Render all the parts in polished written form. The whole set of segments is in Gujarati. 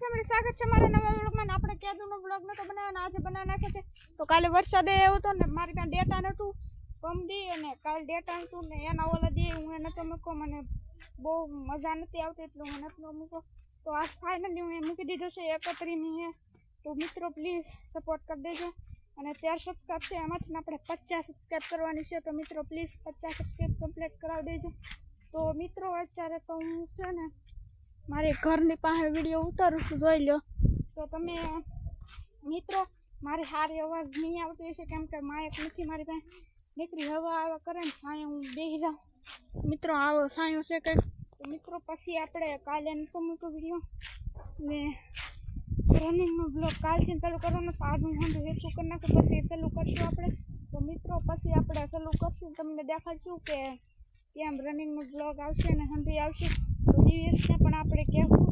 ફેમિલી સ્વાગત છે મારા નવા વ્લોગમાં. આપણે કેદુનો વ્લોગ નતો બનાવવાનો, આજે બનાવી નાખ્યો છે. તો કાલે વરસાદ આવ્યો હતો ને મારી પાસે ડેટા નહોતું કમદી, અને કાલે ડેટા હતું ને એના ઓલા દી હું એ નતો મૂકો, મને બહુ મજા નથી આવતી એટલે હું નતો મૂકો. તો આજ ફાઇનલી હું એ મૂકી દીધો છે 31મી હે. તો મિત્રો પ્લીઝ સપોર્ટ કરી દેજો. અને 13 સબસ્ક્રાઈબ છે, એમાંથી આપણે 50 સબસ્ક્રાઈબ કરવાની છે. તો મિત્રો પ્લીઝ 50 સબસ્ક્રાઈબ કમ્પ્લીટ કરાવી દેજો. તો મિત્રો અત્યારે તો હું છે ને મારી ઘરની પાસે વિડીયો ઉતારું છું, જોઈ લો. તો તમે મિત્રો મારી સારી અવાજ નહીં આવતી હશે, કેમ કે માયક નથી મારી પાસે. નીકળી હવા આવા કરે ને સાયો હું બેસી જાઉં. મિત્રો આવો સાયો છે કંઈક. તો મિત્રો પછી આપણે કાલે નતો મૂકો વિડીયો ને રનિંગનો બ્લોગ કાલથી ચાલુ કરવાનો. તો આજ હું સાંજે હેઠું કરી નાખું, પછી ચાલુ કરશું આપણે. તો મિત્રો પછી આપણે ચાલુ કરશું, તમને દેખાડશું કે કેમ રનિંગનો બ્લોગ આવશે ને સાંજે આવશે. તો દિવ્યેશને પણ આપણે કહેવું.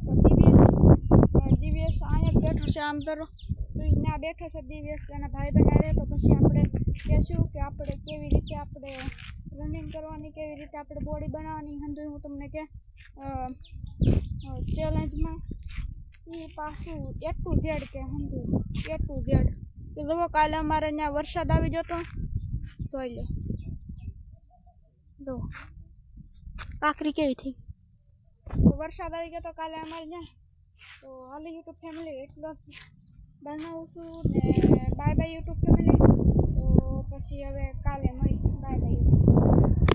તો દિવ્યેશ અહીંયા બેઠો છે, આમ કરો તો અહીંયા બેઠો છે દિવ્યેશ એના ભાઈ બહેન. તો પછી આપણે કહેશું કે આપણે કેવી રીતે આપણે રનિંગ કરવાની, કેવી રીતે આપણે બોડી બનાવવાની. સાંજે હું તમને કે ચેલેન્જમાં એ પાછું A to Z કે સાંજે A to Z. તો જુઓ કાલે અમારે અહીંયા વરસાદ આવી ગયો તો જોઈ લો. જો કાકરી કેવી થઈ. તો વરસાદ આવી ગયો તો કાલે અમારે ત્યાં. તો હાલી યુટ્યુબ ફેમિલી એટલો બનાવું છું ને બાય બાય યુટ્યુબ ફેમિલી. તો પછી હવે કાલે મળી બાય બાય.